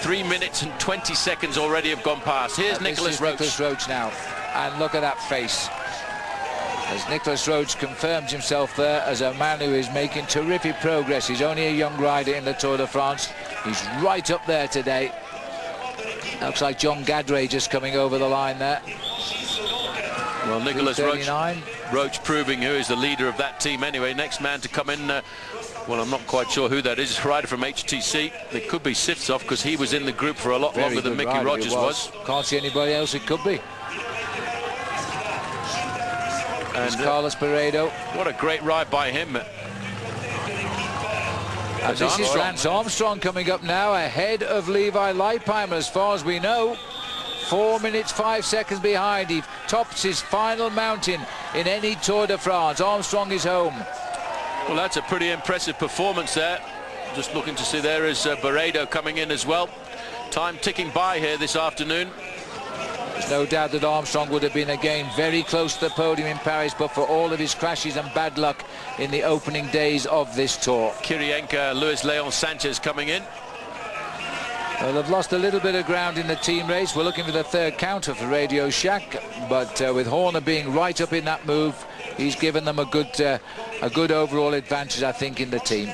3 minutes and 20 seconds already have gone past. Here's Nicholas Roach. Nicholas Roach now, and look at that face. As Nicholas Roach confirms himself there as a man who is making terrific progress. He's only a young rider in the Tour de France. He's right up there today. Looks like John Gadray just coming over the line there. Well, Nicholas Roach proving who is the leader of that team anyway. Next man to come in, well, I'm not quite sure who that is. It's a rider from HTC. It could be Siftsov because he was in the group for a lot longer than Mickey Rogers was. Can't see anybody else it could be. And Carlos Peredo. What a great ride by him. And this is Lance Armstrong coming up now ahead of Levi Leipheimer as far as we know. 4 minutes 5 seconds behind. He tops his final mountain in any Tour de France. Armstrong is home. Well, that's a pretty impressive performance there. Just looking to see there is Peredo coming in as well. Time ticking by here this afternoon. There's no doubt that Armstrong would have been again very close to the podium in Paris, but for all of his crashes and bad luck in the opening days of this tour. Kirienka, Luis Leon Sanchez coming in. Well, they've lost a little bit of ground in the team race. We're looking for the third counter for Radio Shack, but with Horner being right up in that move, he's given them a good overall advantage, I think, in the team.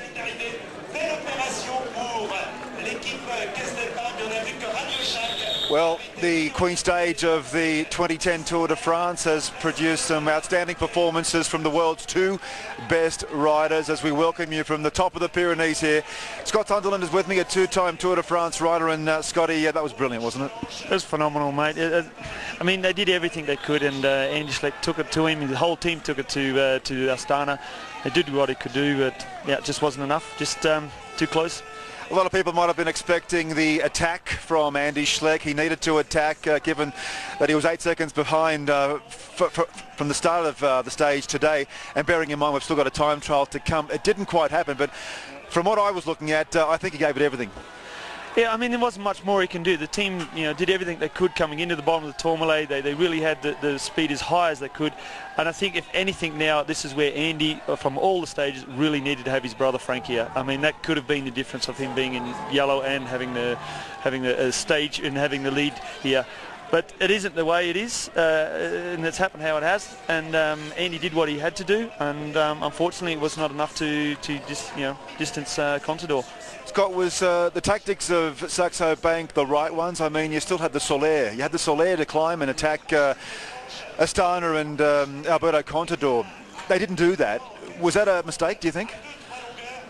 Well, the Queen Stage of the 2010 Tour de France has produced some outstanding performances from the world's two best riders as we welcome you from the top of the Pyrenees here. Scott Sunderland is with me, a two-time Tour de France rider, and Scotty, that was brilliant, wasn't it? It was phenomenal, mate. I mean, they did everything they could, and Andy Schleck took it to him. The whole team took it to Astana. They did what he could do, but yeah, it just wasn't enough. Just too close. A lot of people might have been expecting the attack from Andy Schleck. He needed to attack given that he was 8 seconds behind from the start of the stage today. And bearing in mind we've still got a time trial to come, it didn't quite happen. But from what I was looking at, I think he gave it everything. Yeah, I mean, there wasn't much more he can do. The team, did everything they could coming into the bottom of the Tourmalet. They really had the speed as high as they could. And I think, if anything now, this is where Andy, from all the stages, really needed to have his brother Frank here. I mean, that could have been the difference of him being in yellow and having the stage and having the lead here. But it isn't the way it is, and it's happened how it has. And Andy did what he had to do, and unfortunately, it was not enough to distance Contador. Scott, was the tactics of Saxo Bank the right ones? I mean, you still had the Soler. You had the Soler to climb and attack Astana and Alberto Contador. They didn't do that. Was that a mistake, do you think?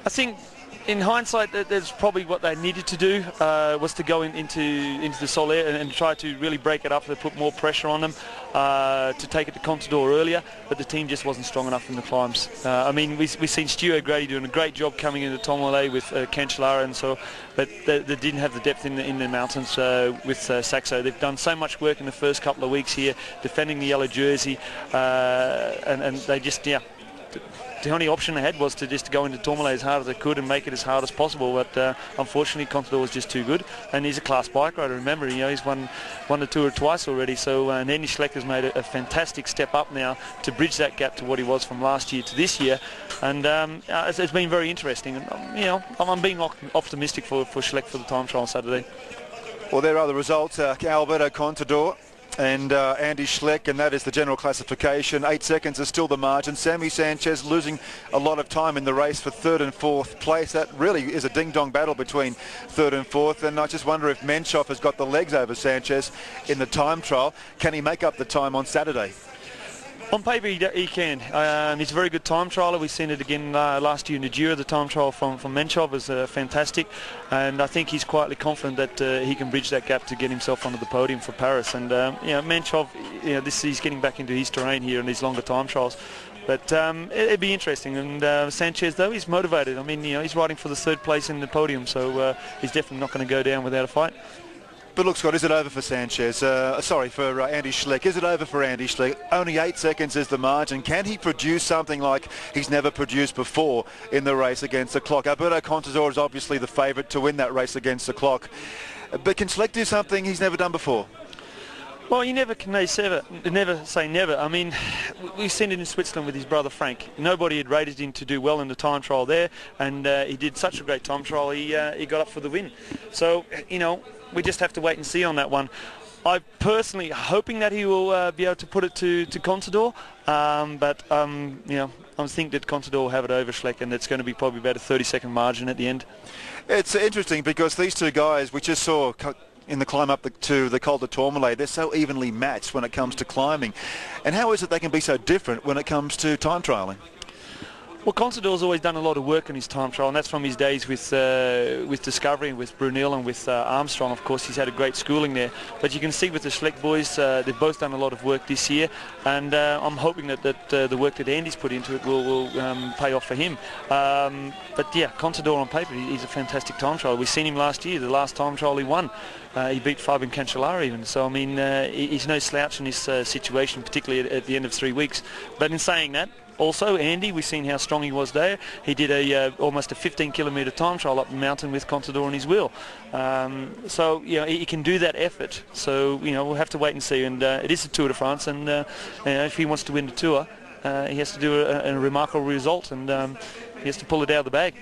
I think, in hindsight, that's probably what they needed to do, was to go into the Soler and try to really break it up, to put more pressure on them, to take it to Contador earlier, but the team just wasn't strong enough in the climbs. I mean, we've seen Stu O'Grady doing a great job coming into Tourmalet with Cancellara and so, but they didn't have the depth in the mountains with Saxo. They've done so much work in the first couple of weeks here, defending the yellow jersey, and they just, the only option they had was to just go into Tourmalet as hard as they could and make it as hard as possible, but unfortunately Contador was just too good, and he's a class bike rider. Remember, he's won the Tour twice already, so and Andy Schleck has made a fantastic step up now to bridge that gap to what he was from last year to this year, and it's been very interesting, and I'm being optimistic for Schleck for the time trial on Saturday. Well, there are the results. Alberto Contador and Andy Schleck, and that is the general classification. 8 seconds is still the margin. Sammy Sanchez losing a lot of time in the race for third and fourth place. That really is a ding-dong battle between third and fourth, and I just wonder if Menchov has got the legs over Sanchez in the time trial. Can he make up the time on Saturday? On paper, he can. He's a very good time trialer. We've seen it again last year in the Giro. The time trial from Menchov was fantastic, and I think he's quietly confident that he can bridge that gap to get himself onto the podium for Paris. And Menchov, he's getting back into his terrain here in these longer time trials. But it'd be interesting. And Sanchez, though, he's motivated. I mean, he's riding for the third place in the podium, so he's definitely not going to go down without a fight. But look, Scott, is it over for Sanchez? For Andy Schleck. Is it over for Andy Schleck? Only 8 seconds is the margin. Can he produce something like he's never produced before in the race against the clock? Alberto Contador is obviously the favourite to win that race against the clock. But can Schleck do something he's never done before? Well, you never can never say never. I mean, we've seen it in Switzerland with his brother Frank. Nobody had rated him to do well in the time trial there, and he did such a great time trial. He got up for the win. So, you know, we just have to wait and see on that one. I personally hoping that he will be able to put it to Contador, but you know, I think that Contador will have it over Schleck, and it's going to be probably about a 30-second margin at the end. It's interesting because these two guys we just saw in the climb up to the Col du Tourmalet, they're so evenly matched when it comes to climbing. And how is it they can be so different when it comes to time trialing? Well, Contador's always done a lot of work in his time trial, and that's from his days with Discovery, with Brunel and with Armstrong. Of course, he's had a great schooling there. But you can see with the Schleck boys, they've both done a lot of work this year, and I'm hoping that the work that Andy's put into it will pay off for him. But yeah, Contador on paper, he's a fantastic time trial. We've seen him last year, the last time trial he won. He beat Fabian Cancellara even. So, I mean, he's no slouch in this situation, particularly at the end of 3 weeks. But in saying that, also, Andy, we've seen how strong he was there. He did almost a 15-kilometre time trial up the mountain with Contador on his wheel. So, you know, he can do that effort. So, you know, we'll have to wait and see. And it is the Tour de France, and you know, if he wants to win the Tour, he has to do a remarkable result, and he has to pull it out of the bag.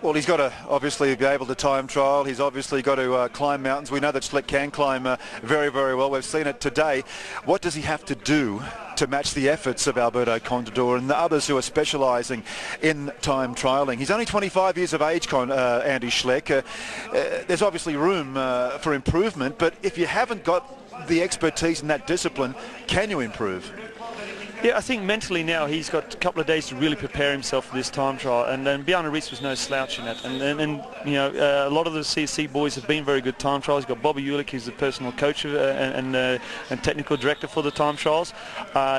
Well, he's got to obviously be able to time trial. He's obviously got to climb mountains. We know that Schleck can climb very, very well. We've seen it today. What does he have to do to match the efforts of Alberto Contador and the others who are specialising in time trialling? He's only 25 years of age, Andy Schleck. There's obviously room for improvement, but if you haven't got the expertise in that discipline, can you improve? Yeah, I think mentally now he's got a couple of days to really prepare himself for this time trial, and Bjarne Riis was no slouch in that. And you know, a lot of the CSC boys have been very good time trials. You've got Bobby Ulick, who's the personal coach and technical director for the time trials.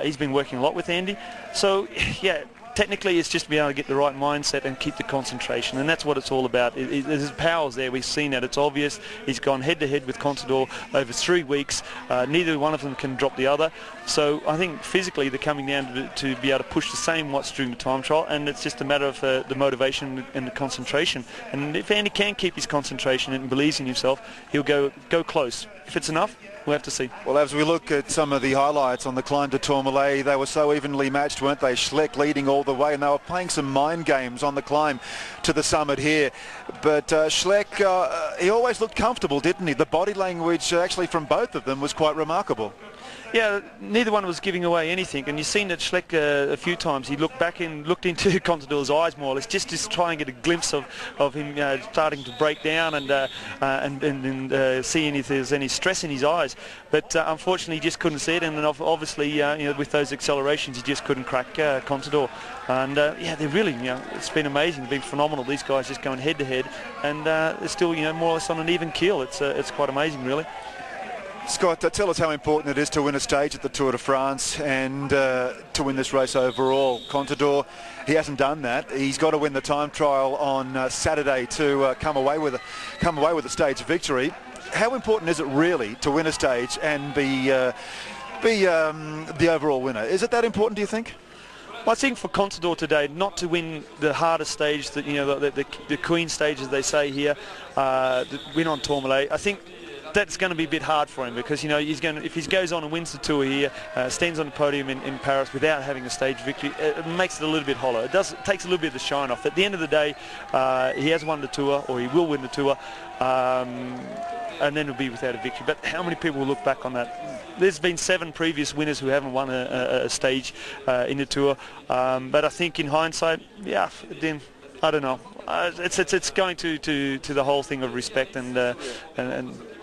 He's been working a lot with Andy. So yeah, technically it's just being able to get the right mindset and keep the concentration, and that's what it's all about. There's powers there. We've seen that. It's obvious. He's gone head-to-head with Contador over 3 weeks. Neither one of them can drop the other. So I think physically they're coming down to be able to push the same watts during the time trial, and it's just a matter of the motivation and the concentration. And if Andy can keep his concentration and believes in himself, he'll go close. If it's enough, we'll have to see. Well, as we look at some of the highlights on the climb to Tourmalet, they were so evenly matched, weren't they? Schleck leading all the way, and they were playing some mind games on the climb to the summit here. But Schleck, he always looked comfortable, didn't he? The body language actually from both of them was quite remarkable. Yeah, neither one was giving away anything, and you've seen that Schleck a few times. He looked back and looked into Contador's eyes more or less, just to try and get a glimpse of him starting to break down and seeing if there's any stress in his eyes. But unfortunately, he just couldn't see it, and then obviously, you know, with those accelerations, he just couldn't crack Contador. And yeah, they're really, you know, it's been amazing. They've been phenomenal. These guys just going head to head, and they're still, you know, more or less on an even keel. It's quite amazing, really. Scott, tell us how important it is to win a stage at the Tour de France and to win this race overall. Contador, he hasn't done that. He's got to win the time trial on Saturday to come away with a stage victory. How important is it really to win a stage and be the overall winner? Is it that important, do you think? Well, I think for Contador today, not to win the hardest stage, that, you know, the Queen stage, as they say here, the win on Tourmalet, I think that's going to be a bit hard for him, because, you know, if he goes on and wins the Tour here, stands on the podium in Paris without having a stage victory, it makes it a little bit hollow. It takes a little bit of the shine off. At the end of the day, he has won the Tour, or he will win the Tour, and then he'll be without a victory. But how many people will look back on that? There's been 7 previous winners who haven't won a stage in the Tour, but I think in hindsight, yeah, then I don't know. It's going to the whole thing of respect and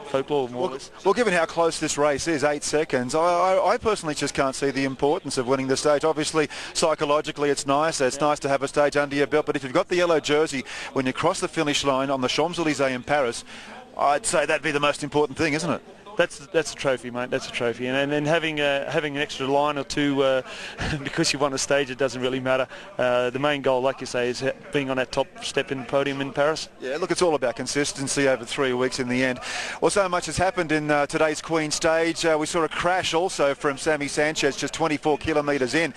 folklore, more or less. Well, given how close this race is, 8 seconds, I personally just can't see the importance of winning the stage. Obviously, psychologically, it's nice. It's nice to have a stage under your belt, but if you've got the yellow jersey when you cross the finish line on the Champs-Élysées in Paris, I'd say that'd be the most important thing, isn't it? That's a trophy, mate. That's a trophy, and having an extra line or two because you won a stage, it doesn't really matter. The main goal, like you say, is being on that top step in the podium in Paris. Yeah, look, it's all about consistency over 3 weeks in the end. Well, so much has happened in today's Queen stage. We saw a crash also from Sammy Sanchez just 24 kilometres in.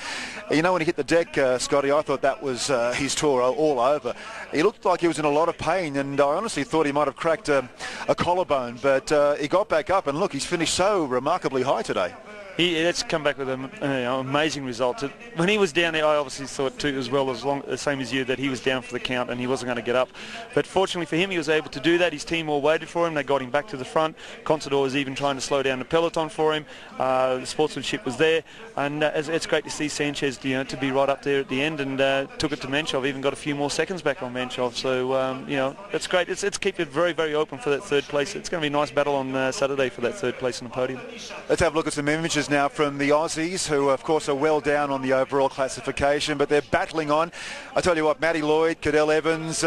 You know, when he hit the deck, Scotty, I thought that was his tour all over. He looked like he was in a lot of pain, and I honestly thought he might have cracked a collarbone, but he got back up and And look, he's finished so remarkably high today. Let's come back with an amazing result. When he was down there, I obviously thought too, as well, the same as you, that he was down for the count and he wasn't going to get up. But fortunately for him, he was able to do that. His team all waited for him. They got him back to the front. Contador was even trying to slow down the peloton for him. The sportsmanship was there, and it's great to see Sanchez, to be right up there at the end, and took it to Menchov. Even got a few more seconds back on Menchov. So that's great. It's keep it very, very open for that third place. It's going to be a nice battle on Saturday for that third place on the podium. Let's have a look at some images now from the Aussies, who of course are well down on the overall classification, but they're battling on. I tell you what, Matty Lloyd, Cadell Evans,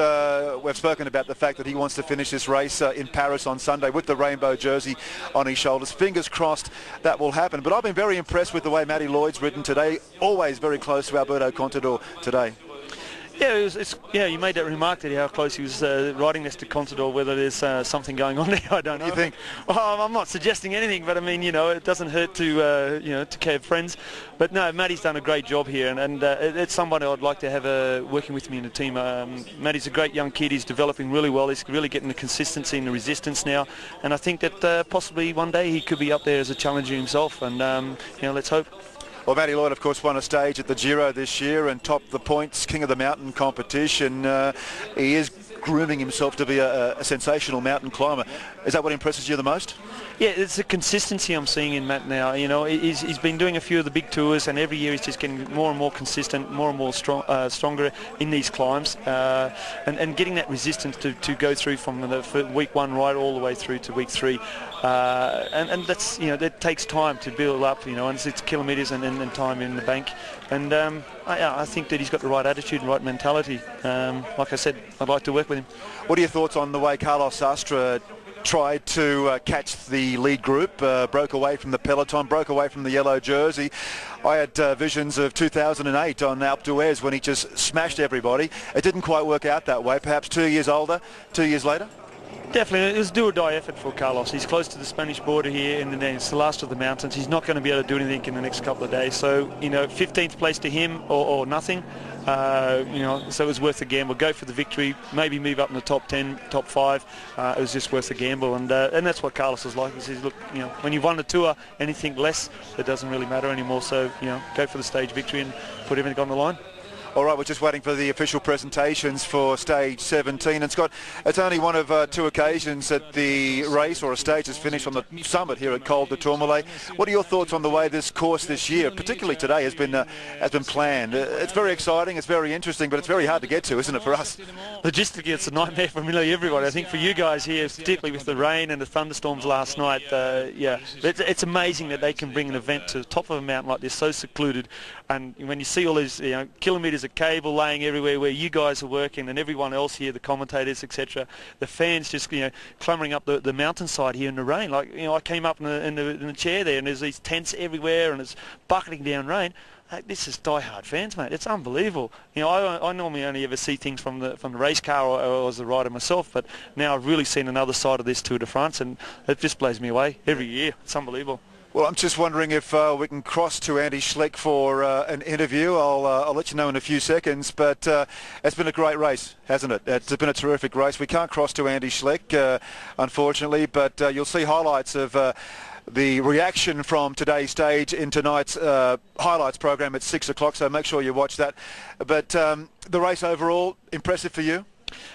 we've spoken about the fact that he wants to finish this race in Paris on Sunday with the rainbow jersey on his shoulders. Fingers crossed that will happen. But I've been very impressed with the way Matty Lloyd's ridden today, always very close to Alberto Contador today. Yeah, you made that remark that how close he was riding next to Contador. Whether there's something going on there, I don't know. You think? Well, I'm not suggesting anything, but I mean, it doesn't hurt to have friends. But no, Matty's done a great job here, and it's somebody I'd like to have working with me in the team. Matty's a great young kid. He's developing really well. He's really getting the consistency and the resistance now, and I think that possibly one day he could be up there as a challenger himself. And let's hope. Well, Matty Lloyd, of course, won a stage at the Giro this year and topped the points, King of the Mountain competition. He is grooming himself to be a sensational mountain climber. Is that what impresses you the most? Yeah, it's the consistency I'm seeing in Matt now. He's been doing a few of the big tours, and every year he's just getting more and more consistent, more and more stronger in these climbs, and getting that resistance to go through from the week 1 right all the way through to week 3. And that's, that takes time to build up, and it's kilometres and time in the bank. And I think that he's got the right attitude and right mentality. Like I said, I'd like to work with him. What are your thoughts on the way Carlos Sastre tried to catch the lead group, broke away from the peloton, broke away from the yellow jersey? I had visions of 2008 on Alpe d'Huez when he just smashed everybody. It didn't quite work out that way. Perhaps 2 years later? Definitely, it was a do-or-die effort for Carlos. He's close to the Spanish border here, and then it's the last of the mountains. He's not going to be able to do anything in the next couple of days. So, 15th place to him or nothing. So it was worth the gamble. Go for the victory, maybe move up in the top 10, top 5. It was just worth the gamble, and that's what Carlos is like. He says, look, when you've won the tour, anything less, it doesn't really matter anymore. So, go for the stage victory and put everything on the line. All right, we're just waiting for the official presentations for stage 17. And Scott, it's only one of 2 occasions that the race or a stage has finished on the summit here at Col du Tourmalet. What are your thoughts on the way this course this year, particularly today, has been planned? It's very exciting, it's very interesting, but it's very hard to get to, isn't it, for us? Logistically, it's a nightmare for nearly everybody. I think for you guys here, particularly with the rain and the thunderstorms last night, it's amazing that they can bring an event to the top of a mountain like this, so secluded. And when you see all these kilometres of cable laying everywhere where you guys are working, and everyone else here, the commentators, etc., the fans just clambering up the mountainside here in the rain. Like I came up in the chair there, and there's these tents everywhere, and it's bucketing down rain. This is die-hard fans, mate. It's unbelievable. I normally only ever see things from the race car or as the rider myself, but now I've really seen another side of this Tour de France, and it just blows me away every year. It's unbelievable. Well, I'm just wondering if we can cross to Andy Schleck for an interview. I'll let you know in a few seconds, but it's been a great race, hasn't it? It's been a terrific race. We can't cross to Andy Schleck, unfortunately, but you'll see highlights of the reaction from today's stage in tonight's highlights program at 6 o'clock, so make sure you watch that. But the race overall, impressive for you?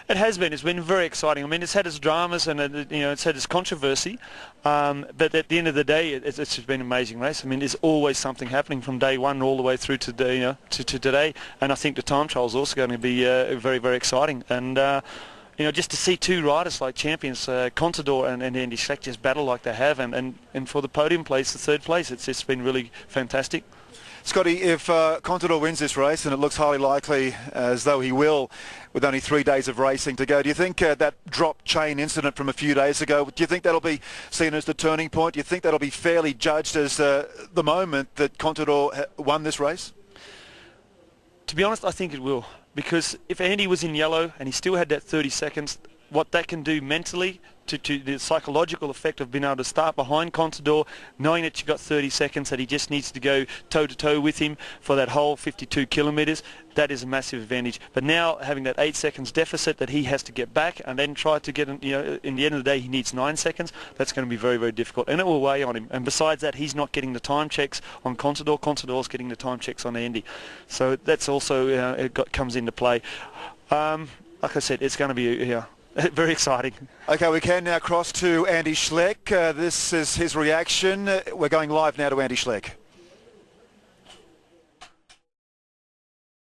It has been. It's been very exciting. I mean, it's had its dramas and it's had its controversy, but at the end of the day, it's just been an amazing race. I mean, there's always something happening from day 1 all the way through to to today, and I think the time trial is also going to be very, very exciting. And just to see 2 riders like champions, Contador and Andy Schleck, just battle like they have, and for the podium place, the 3rd place, it's just been really fantastic. Scotty, if Contador wins this race, and it looks highly likely as though he will, with only 3 days of racing to go, do you think that drop chain incident from a few days ago, do you think that'll be seen as the turning point? Do you think that'll be fairly judged as the moment that Contador won this race? To be honest, I think it will, because if Andy was in yellow and he still had that 30 seconds, what that can do mentally, to the psychological effect of being able to start behind Contador, knowing that you've got 30 seconds, that he just needs to go toe-to-toe with him for that whole 52 kilometres, that is a massive advantage. But now having that 8 seconds deficit that he has to get back and then try to get, in the end of the day he needs 9 seconds, that's going to be very, very difficult, and it will weigh on him. And besides that, he's not getting the time checks on Contador. Contador's getting the time checks on Andy. So that's also comes into play. Like I said, it's going to be very exciting. Okay, we can now cross to Andy Schleck. This is his reaction. We're going live now to Andy Schleck.